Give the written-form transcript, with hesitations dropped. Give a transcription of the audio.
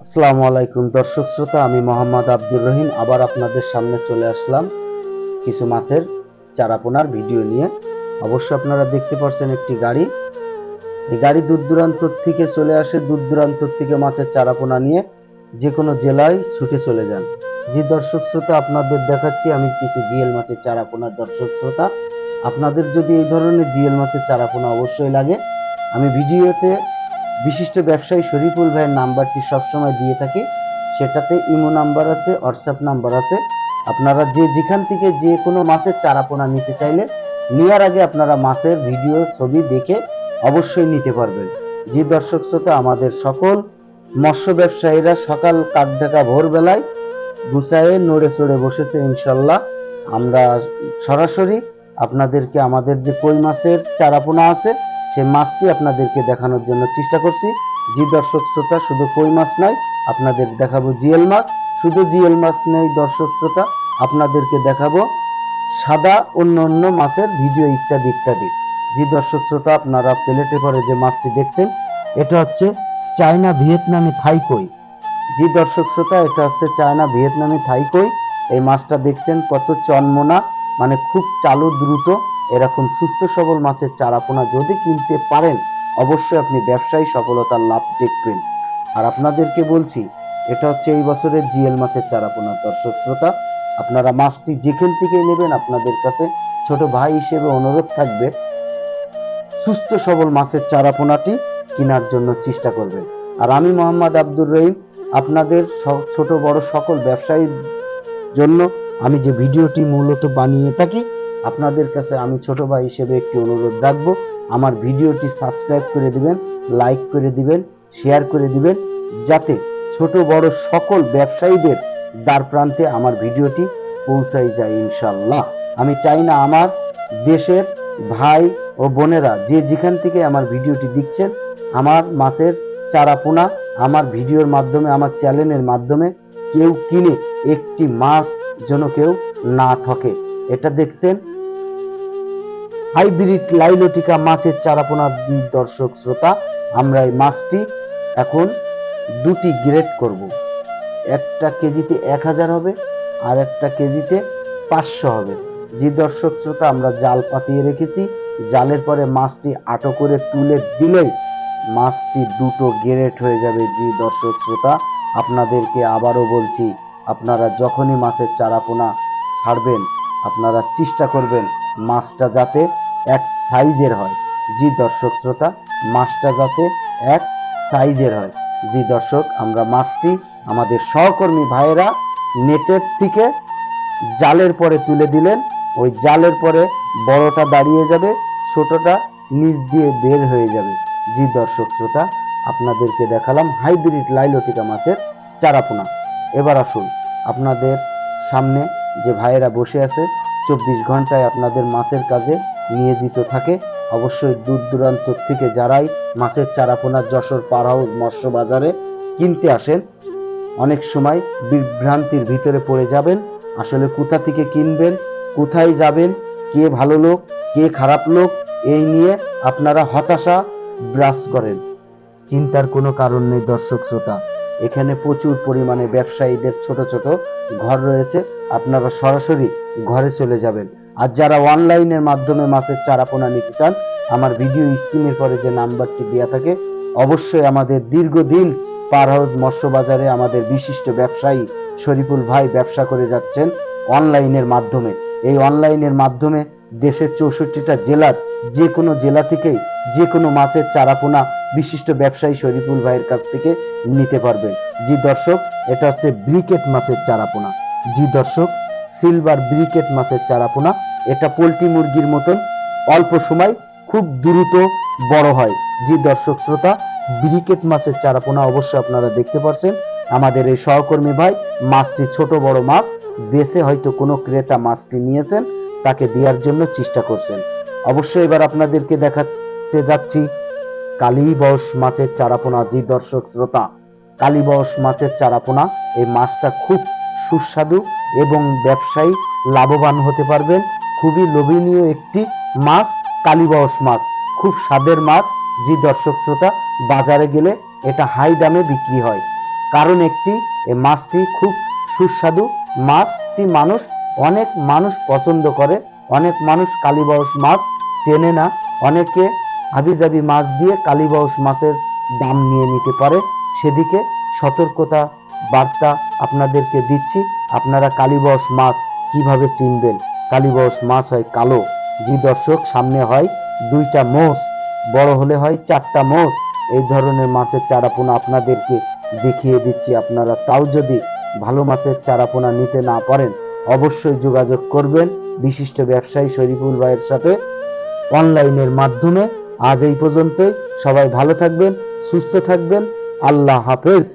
আসসালামু আলাইকুম দর্শক শ্রোতা, আমি মোহাম্মদ আব্দুর রহিম আবার আপনাদের সামনে চলে আসলাম কিছু মাছের চারাপোনার ভিডিও নিয়ে। অবশ্য আপনারা দেখতে পাচ্ছেন একটি গাড়ি, এই গাড়ি দূর দূরান্ত থেকে চলে আসে, দূর দূরান্ত থেকে মাছের চারাপোনা নিয়ে যে কোনো জেলায় ছুটে চলে যান। যে দর্শক শ্রোতা আপনাদের দেখাচ্ছি আমি কিছু জিএল মাছের চারাপোনার। দর্শক শ্রোতা, আপনাদের যদি এই ধরনের জিএল মাছের চারাপোনা অবশ্যই লাগে, আমি ভিডিওতে বিশিষ্ট ব্যবসায়ী শরীফুল ভাইয়ের নাম্বারটি সবসময় দিয়ে থাকি। সেটাতে ইমো নাম্বার আছে, হোয়াটসঅ্যাপ নাম্বার আছে। আপনারা যেখান থেকে যে কোনো মাছের চারাপোনা নিতে চাইলে নেওয়ার আগে আপনারা মাছের ভিডিও ছবি দেখে অবশ্যই নিতে পারবেন। যে দর্শক শ্রোতা, আমাদের সকল মৎস্য ব্যবসায়ীরা সকাল কাকডাকা ভোরবেলায় গুছায়ে নড়ে চড়ে বসেছে ইনশাল্লাহ। আমরা সরাসরি আপনাদেরকে আমাদের যে কই মাছের চারাপোনা আছে সেই মাছটি আপনাদেরকে দেখানোর জন্য চেষ্টা করছি। যে দর্শক শ্রোতা, শুধু কই মাছ নয়, আপনাদের দেখাবো জিএল মাছ। শুধু জিএল মাছ নেই দর্শক শ্রোতা, আপনাদেরকে দেখাবো সাদা অন্য অন্য মাছের ভিডিও ইত্যাদি ইত্যাদি। যে দর্শক শ্রোতা, আপনারা প্লেটে করে যে মাছটি দেখছেন এটা হচ্ছে চায়না ভিয়েতনামি থাই কই। জি দর্শক শ্রোতা, এটা হচ্ছে চায়না ভিয়েতনামি থাই কই। এই মাছটা দেখছেন কত চনমোনা, মানে খুব চালু দ্রুত। এরকম সুস্থ সবল মাছের চারাপোনা যদি কিনতে পারেন অবশ্যই আপনি ব্যবসায়ী সফলতার লাভ দেখবেন। আর আপনাদেরকে বলছি, এটা হচ্ছে এই বছরের জিএল মাছের চারাপোনা। দর্শক শ্রোতা, আপনারা মাছটি যেখান থেকেই নেবেন আপনাদের কাছে ছোট ভাই হিসেবে অনুরোধ থাকবে সুস্থ সবল মাছের চারাপোনাটি কেনার জন্য চেষ্টা করবেন। আর আমি মোহাম্মদ আব্দুর রহিম আপনাদের ছোট বড় সকল ব্যবসায়ীর জন্য আমি যে ভিডিওটি মূলত বানিয়ে থাকি, আপনাদের কাছে আমি ছোট ভাই হিসেবে একটি অনুরোধ রাখবো, আমার ভিডিওটি সাবস্ক্রাইব করে দিবেন, লাইক করে দিবেন, শেয়ার করে দিবেন, যাতে ছোট বড় সকল ব্যবসায়ীদের দ্বার প্রান্তে আমার ভিডিওটি পৌঁছাই যায় ইনশাল্লাহ। আমি চাই না আমার দেশের ভাই ও বোনেরা যেখান থেকে আমার ভিডিওটি দেখছেন, আমার মাছের চারাপোনা আমার ভিডিওর মাধ্যমে, আমার চ্যানেলের মাধ্যমে কেউ কিনে একটি মাছ যেন কেউ না ঠকে। এটা দেখছেন হাইব্রিড লাইলোটিকা মাছের চারাপোনা। দর্শক শ্রোতা, আমরা এই মাছটি এখন দুটি গ্রেড করব। একটা কেজিতে 1000 হবে আর একটা কেজিতে 500 হবে। যে দর্শক শ্রোতা, আমরা জাল পাতিয়ে রেখেছি, জালের পরে মাছটি আটো করে তুলে দিলেই মাছটি দুটো গ্রেড হয়ে যাবে। যে দর্শক শ্রোতা, আপনাদেরকে আবারও বলছি, আপনারা যখনই মাছের চারাপোনা ছাড়বেন আপনারা চেষ্টা করবেন মাছটা যাতে এক সাইজের হয়। জি দর্শক শ্রোতা, মাছটা যাতে এক সাইজের হয়। জি দর্শক, আমরা মাছটি আমাদের সহকর্মী ভাইয়েরা নেটের থেকে জালের পরে তুলে দিলেন। ওই জালের পরে বড়টা দাঁড়িয়ে যাবে, ছোটটা নিচ দিয়ে বের হয়ে যাবে। জি দর্শক শ্রোতা, আপনাদেরকে দেখালাম হাইব্রিড লাইলোটিকা মাছের চারাপোনা। এবার আসুন, আপনাদের সামনে যে ভাইয়েরা বসে আছে 24 ঘন্টায় আপনাদের মাছের কাজে নিয়োজিত থাকে। অবশ্যই দূর দূরান্ত থেকে যারাই মাছের চারাপোনা যশোর পার হাউস মৎস্য বাজারে কিনতে আসেন, অনেক সময় বিভ্রান্তির ভিতরে পড়ে যাবেন। আসলে কোথা থেকে কিনবেন, কোথায় যাবেন, কে ভালো লোক, কে খারাপ লোক, এই নিয়ে আপনারা হতাশা বিরাজ করেন। চিন্তার কোনো কারণ নেই দর্শক শ্রোতা, এখানে প্রচুর পরিমাণে ব্যবসায়ীদের ছোট ছোট ঘর রয়েছে, আপনারা সরাসরি ঘরে চলে যাবেন। আর যারা অনলাইনের মাধ্যমে মাছের চারাপোনা নিতে চান, আমার ভিডিও স্ক্রিনের পরে যে নাম্বারটি দেওয়া থাকে অবশ্যই আমাদের দীর্ঘদিন পার হাউস মৎস্য বাজারে আমাদের বিশিষ্ট ব্যবসায়ী শরীফুল ভাই ব্যবসা করে যাচ্ছেন অনলাইনের মাধ্যমে। এই অনলাইনের মাধ্যমে দেশের 64টা জেলার যে কোনো জেলা থেকেই যে কোনো মাছের চারাপোনা বিশিষ্ট ব্যবসায়ী শরীফুল ভাইয়ের কাছ থেকে নিতে পারবেন। জি দর্শক, এটা হচ্ছে ব্রিকেট মাছের চারাপোনা। জি দর্শক, সিলভার ব্রিকেট মাছের চারাপোনা। এটা পোলট্রি মুরগির মতন অল্প সময় খুব দ্রুত বড় হয়। জি দর্শক শ্রোতা, ব্রিকেট মাছের চারাপোনা অবশ্যই আপনারা দেখতে পাচ্ছেন। আমাদের এই সহকর্মী ভাই মাছটি ছোট বড় মাছ বেছে হয়তো কোনো ক্রেতা মাছটি নিয়েছেন, তাকে দেওয়ার জন্য চেষ্টা করছেন। অবশ্যই এবার আপনাদেরকে দেখাতে যাচ্ছি কালীবস মাছের চারাপোনা। জি দর্শক শ্রোতা, কালীবস মাছের চারাপোনা, এই মাছটা খুব সুস্বাদু এবং ব্যবসায়ী লাভবান হতে পারবেন। খুবই লোভনীয় একটি মাছ কালীবস মাছ, খুব স্বাদের মাছ। জি দর্শক শ্রোতা, বাজারে গেলে এটা হাই দামে বিক্রি হয়। কারণ একটি, এই মাছটি খুব সুস্বাদু। মাছটি অনেক মানুষ পছন্দ করে, অনেক মানুষ কালীবাউস মাছ চেনে না, অনেকে হাবিজাবি মাছ দিয়ে কালীবাউস মাছের দাম নিয়ে নিতে পারে। সেদিকে সতর্কতা বার্তা আপনাদেরকে দিচ্ছি। আপনারা কালীবাউস মাছ কিভাবে চিনবেন? কালীবাউস মাছ হয় কালো। জি দর্শক, সামনে হয় 2টা মোষ, বড় হলে হয় 4টা মোষ। এই ধরনের মাছের চারাপোনা আপনাদেরকে দেখিয়ে দিচ্ছি। আপনারা তাও যদি ভালো মাছের চারাপোনা নিতে না পারেন, অবশ্যই যোগাযোগ করবেন বিশিষ্ট ব্যবসায়ী শরীফুল ভাইয়ের সাথে অনলাইনের মাধ্যমে। আজ এই পর্যন্তই। সবাই ভালো থাকবেন, সুস্থ থাকবেন। আল্লাহ হাফেজ।